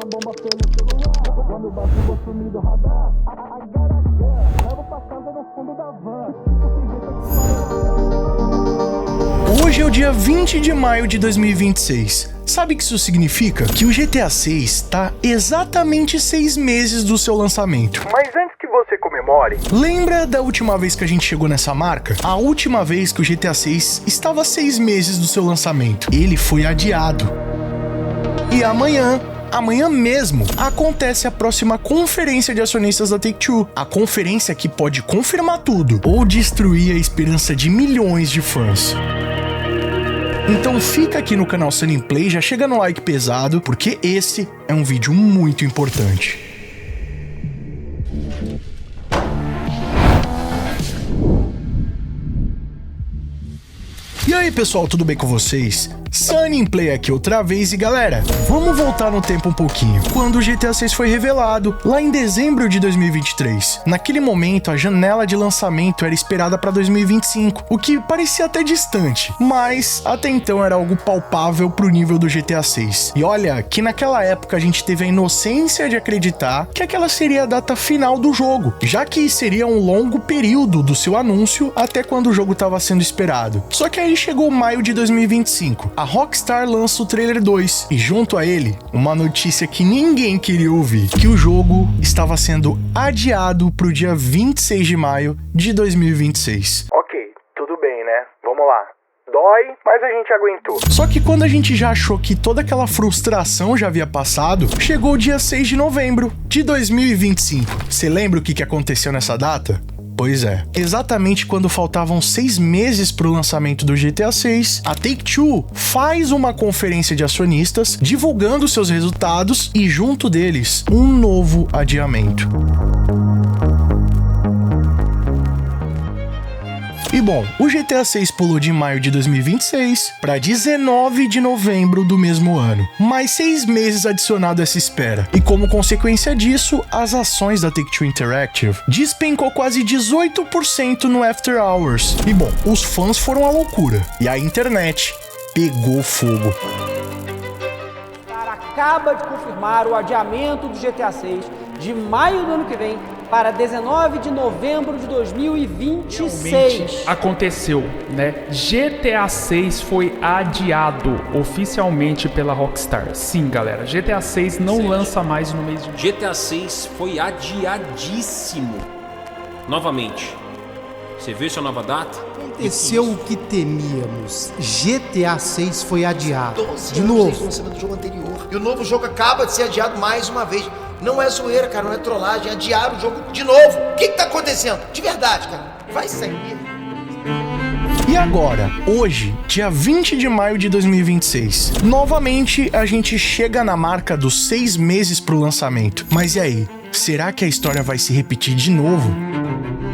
bomba pelo celular. Quando bate o sumir do radar. Levo pra casa no fundo da van. Hoje é o dia 20 de maio de 2026. Sabe o que isso significa? Que o GTA 6 está exatamente 6 meses do seu lançamento. Mas antes que você comemore, lembra da última vez que a gente chegou nessa marca? A última vez que o GTA 6 estava 6 meses do seu lançamento. Ele foi adiado. E amanhã mesmo, acontece a próxima conferência de acionistas da Take-Two. A conferência que pode confirmar tudo ou destruir a esperança de milhões de fãs. Então fica aqui no canal Sunny Play, já chega no like pesado, porque esse é um vídeo muito importante. E aí pessoal, tudo bem com vocês? Sunny Play aqui outra vez e galera, vamos voltar no tempo um pouquinho. Quando o GTA 6 foi revelado, lá em dezembro de 2023. Naquele momento, a janela de lançamento era esperada para 2025, o que parecia até distante, mas até então era algo palpável pro nível do GTA 6. E olha, que naquela época a gente teve a inocência de acreditar que aquela seria a data final do jogo, já que seria um longo período do seu anúncio até quando o jogo estava sendo esperado. Só que aí chegou maio de 2025. A Rockstar lança o trailer 2 e junto a ele, uma notícia que ninguém queria ouvir, que o jogo estava sendo adiado para o dia 26 de maio de 2026. Ok, tudo bem, né? Vamos lá. Dói, mas a gente aguentou. Só que quando a gente já achou que toda aquela frustração já havia passado, chegou o dia 6 de novembro de 2025. Você lembra o que aconteceu nessa data? Pois é, exatamente quando faltavam 6 meses para o lançamento do GTA 6, a Take-Two faz uma conferência de acionistas divulgando seus resultados e junto deles um novo adiamento. E bom, o GTA 6 pulou de maio de 2026 para 19 de novembro do mesmo ano. Mais 6 meses adicionado a essa espera. E como consequência disso, as ações da Take-Two Interactive despencou quase 18% no After Hours. E bom, os fãs foram à loucura. E a internet pegou fogo. Acaba de confirmar o adiamento do GTA 6 de maio do ano que vem para 19 de novembro de 2026. Realmente aconteceu, né? GTA 6 foi adiado oficialmente pela Rockstar. Sim, galera, GTA 6 não lança mais no mês de... GTA 6 foi adiadíssimo. Novamente. Você viu essa nova data? Aconteceu o que temíamos. GTA 6 foi adiado. De novo. Lançamento do jogo anterior. E o novo jogo acaba de ser adiado mais uma vez. Não é zoeira, cara, não é trollagem. Adiaram o jogo de novo. O que tá acontecendo? De verdade, cara. Vai sair. E agora, hoje, dia 20 de maio de 2026, novamente a gente chega na marca dos 6 meses pro lançamento. Mas e aí? Será que a história vai se repetir de novo?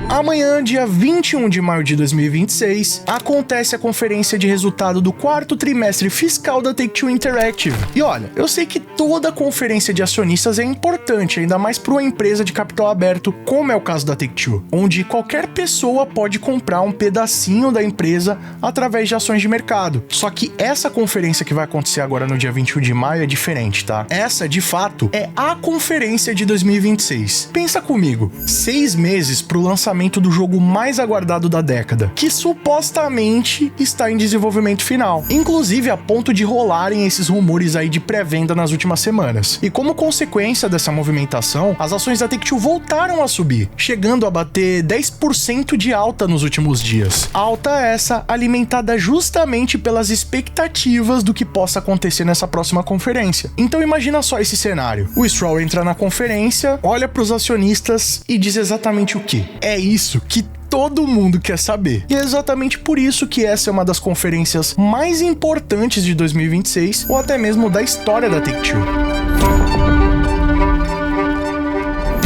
Amanhã, dia 21 de maio de 2026, acontece a conferência de resultado do 4º trimestre fiscal da Take-Two Interactive. E olha, eu sei que toda conferência de acionistas é importante, ainda mais para uma empresa de capital aberto, como é o caso da Take-Two, onde qualquer pessoa pode comprar um pedacinho da empresa através de ações de mercado. Só que essa conferência que vai acontecer agora no dia 21 de maio é diferente, tá? Essa, de fato, é a conferência de 2026. Pensa comigo, 6 meses pro lançamento do jogo mais aguardado da década, que supostamente está em desenvolvimento final, inclusive a ponto de rolarem esses rumores aí de pré-venda nas últimas semanas. E como consequência dessa movimentação, as ações da Take-Two voltaram a subir, chegando a bater 10% de alta nos últimos dias. Alta essa alimentada justamente pelas expectativas do que possa acontecer nessa próxima conferência. Então imagina só esse cenário. O Stroll entra na conferência, olha para os acionistas e diz exatamente o quê? É isso que todo mundo quer saber. E é exatamente por isso que essa é uma das conferências mais importantes de 2026 ou até mesmo da história da Take-Two.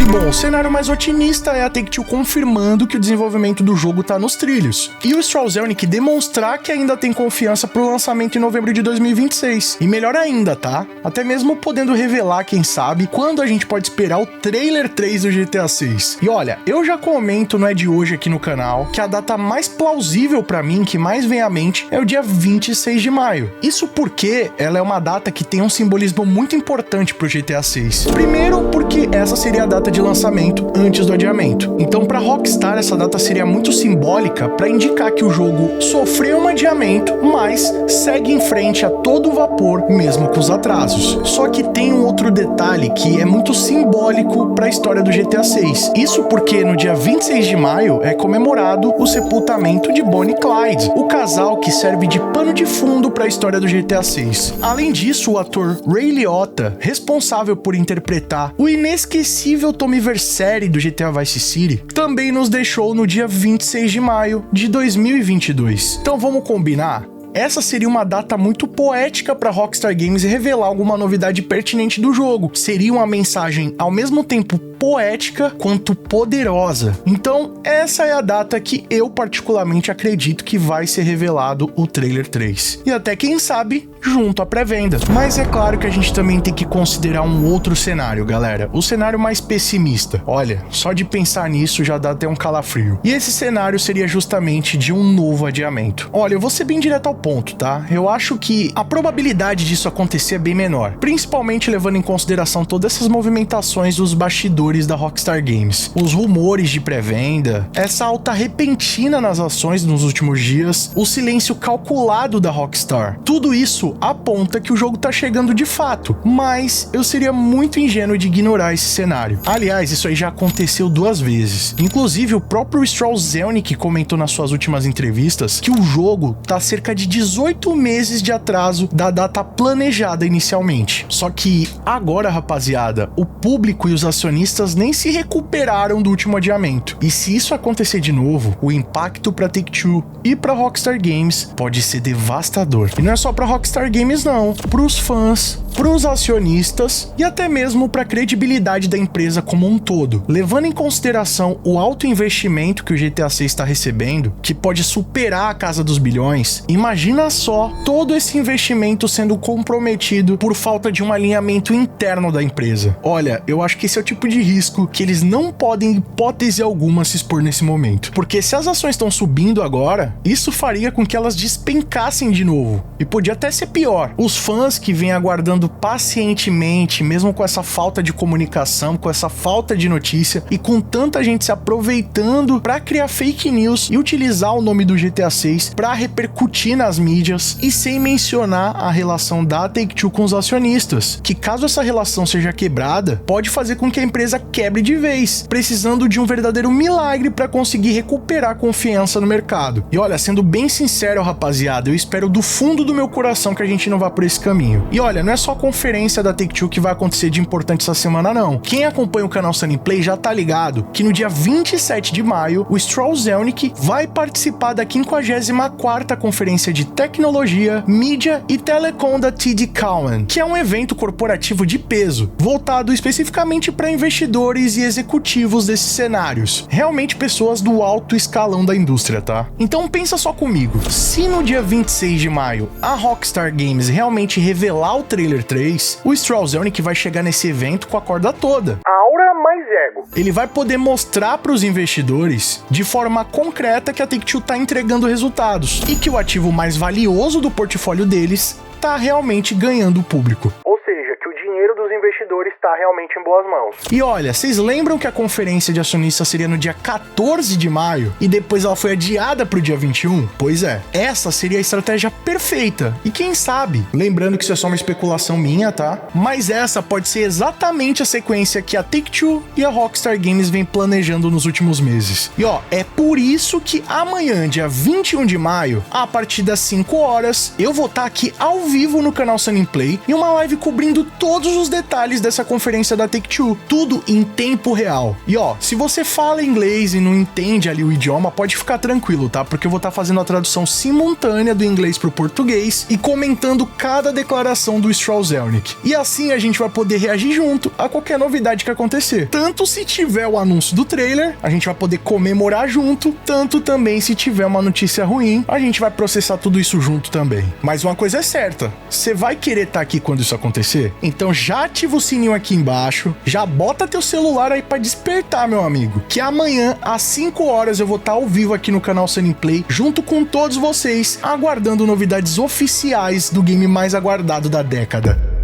bom, o cenário mais otimista é a Take-Two confirmando que o desenvolvimento do jogo tá nos trilhos. E o Strauzelnick demonstrar que ainda tem confiança pro lançamento em novembro de 2026. E melhor ainda, tá? Até mesmo podendo revelar, quem sabe, quando a gente pode esperar o trailer 3 do GTA 6. E olha, eu já comento, não é de hoje aqui no canal, que a data mais plausível pra mim, que mais vem à mente, é o dia 26 de maio. Isso porque ela é uma data que tem um simbolismo muito importante pro GTA 6. Primeiro, porque essa seria a data de lançamento antes do adiamento. Então, pra Rockstar, essa data seria muito simbólica para indicar que o jogo sofreu um adiamento, mas segue em frente a todo vapor, mesmo com os atrasos. Só que tem um outro detalhe que é muito simbólico para a história do GTA 6. Isso porque no dia 26 de maio é comemorado o sepultamento de Bonnie e Clyde, o casal que serve de pano de fundo para a história do GTA 6. Além disso, o ator Ray Liotta, responsável por interpretar o inesquecível Tommy Vercetti do GTA Vice City, também nos deixou no dia 26 de maio de 2022. Então vamos combinar? Essa seria uma data muito poética para Rockstar Games revelar alguma novidade pertinente do jogo. Seria uma mensagem ao mesmo tempo poética quanto poderosa. Então, essa é a data que eu particularmente acredito que vai ser revelado o trailer 3. E até quem sabe, junto à pré-venda. Mas é claro que a gente também tem que considerar um outro cenário, galera. O cenário mais pessimista. Olha, só de pensar nisso já dá até um calafrio. E esse cenário seria justamente de um novo adiamento. Olha, eu vou ser bem direto ao ponto, tá? Eu acho que a probabilidade disso acontecer é bem menor. Principalmente levando em consideração todas essas movimentações dos bastidores da Rockstar Games. Os rumores de pré-venda, essa alta repentina nas ações nos últimos dias, o silêncio calculado da Rockstar. Tudo isso aponta que o jogo tá chegando de fato, mas eu seria muito ingênuo de ignorar esse cenário. Aliás, isso aí já aconteceu 2 vezes. Inclusive, o próprio Strauzelnick comentou nas suas últimas entrevistas que o jogo tá cerca de 18 meses de atraso da data planejada inicialmente. Só que agora, rapaziada, o público e os acionistas nem se recuperaram do último adiamento. E se isso acontecer de novo, o impacto para Take-Two e para Rockstar Games pode ser devastador. E não é só para Rockstar Games não, para os fãs, para os acionistas e até mesmo para a credibilidade da empresa como um todo. Levando em consideração o alto investimento que o GTA 6 está recebendo, que pode superar a casa dos bilhões, imagina só todo esse investimento sendo comprometido por falta de um alinhamento interno da empresa. Olha, eu acho que esse é o tipo de risco que eles não podem, em hipótese alguma, se expor nesse momento. Porque se as ações estão subindo agora, isso faria com que elas despencassem de novo. E podia até ser pior. Os fãs que vêm aguardando pacientemente, mesmo com essa falta de comunicação, com essa falta de notícia e com tanta gente se aproveitando para criar fake news e utilizar o nome do GTA 6 para repercutir nas mídias, e sem mencionar a relação da Take-Two com os acionistas, que caso essa relação seja quebrada, pode fazer com que a empresa quebre de vez, precisando de um verdadeiro milagre para conseguir recuperar a confiança no mercado. E olha, sendo bem sincero, rapaziada, eu espero do fundo do meu coração que a gente não vá por esse caminho. E olha, não é só a conferência da Take-Two que vai acontecer de importante essa semana não. Quem acompanha o canal Sunny Play já tá ligado que no dia 27 de maio, o Strauzelnick vai participar da 54ª Conferência de Tecnologia, Mídia e Telecom da TD Cowen, que é um evento corporativo de peso, voltado especificamente para investidores e executivos desses cenários. Realmente pessoas do alto escalão da indústria, tá? Então pensa só comigo, se no dia 26 de maio a Rockstar Games realmente revelar o trailer 3, o Strauzelnick vai chegar nesse evento com a corda toda. Aura mais ego. Ele vai poder mostrar para os investidores de forma concreta que a Take-Two tá entregando resultados e que o ativo mais valioso do portfólio deles tá realmente ganhando o público. Ou seja, que o dinheiro dos investidores está realmente em boas mãos. E olha, vocês lembram que a conferência de acionistas seria no dia 14 de maio e depois ela foi adiada para o dia 21? Pois é, essa seria a estratégia perfeita. E quem sabe, lembrando que isso é só uma especulação minha, tá? Mas essa pode ser exatamente a sequência que a Take-Two e a Rockstar Games vem planejando nos últimos meses. E ó, é por isso que amanhã, dia 21 de maio, a partir das 5 horas, eu vou estar aqui ao vivo no canal Sunny Play em uma live cobrindo todos os detalhes detalhes dessa conferência da Take-Two, tudo em tempo real. E ó, se você fala inglês e não entende ali o idioma, pode ficar tranquilo, tá? Porque eu vou estar fazendo a tradução simultânea do inglês pro português e comentando cada declaração do Strauss Zelnick. E assim a gente vai poder reagir junto a qualquer novidade que acontecer. Tanto se tiver o anúncio do trailer, a gente vai poder comemorar junto, tanto também se tiver uma notícia ruim, a gente vai processar tudo isso junto também. Mas uma coisa é certa, você vai querer estar aqui quando isso acontecer? Então já ativa o sininho aqui embaixo, já bota teu celular aí pra despertar, meu amigo, que amanhã às 5 horas eu vou estar ao vivo aqui no canal Sunny Play, junto com todos vocês, aguardando novidades oficiais do game mais aguardado da década.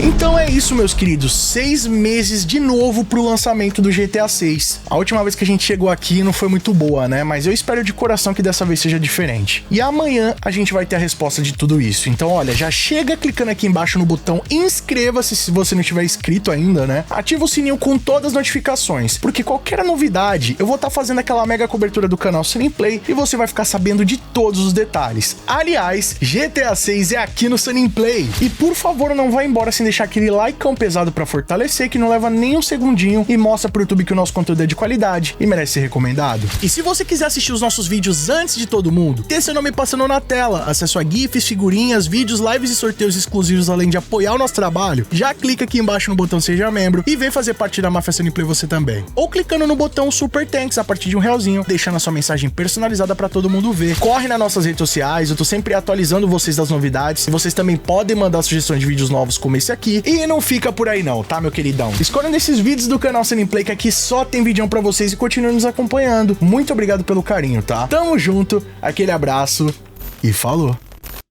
Então é isso, meus queridos, 6 meses de novo pro lançamento do GTA 6. A última vez que a gente chegou aqui não foi muito boa, né? Mas eu espero de coração que dessa vez seja diferente. E amanhã a gente vai ter a resposta de tudo isso. Então, olha, já chega clicando aqui embaixo no botão inscreva-se se você não tiver inscrito ainda, né? Ativa o sininho com todas as notificações, porque qualquer novidade eu vou estar fazendo aquela mega cobertura do canal Sunny Play e você vai ficar sabendo de todos os detalhes. Aliás, GTA 6 é aqui no Sunny Play. E por favor, não vá embora sem deixar aquele likeão pesado pra fortalecer, que não leva nem um segundinho e mostra pro YouTube que o nosso conteúdo é de qualidade e merece ser recomendado. E se você quiser assistir os nossos vídeos antes de todo mundo, ter seu nome passando na tela, acesso a GIFs, figurinhas, vídeos, lives e sorteios exclusivos, além de apoiar o nosso trabalho, já clica aqui embaixo no botão Seja Membro e vem fazer parte da Máfia Sunny Play você também. Ou clicando no botão Super Thanks a partir de R$1, deixando a sua mensagem personalizada pra todo mundo ver. Corre nas nossas redes sociais, eu tô sempre atualizando vocês das novidades e vocês também podem mandar sugestões de vídeos novos como esse aqui. E não fica por aí não, tá, meu queridão? Escolha desses vídeos do canal Sunny Play, que aqui só tem vídeo pra vocês, e continue nos acompanhando. Muito obrigado pelo carinho, tá? Tamo junto, aquele abraço e falou!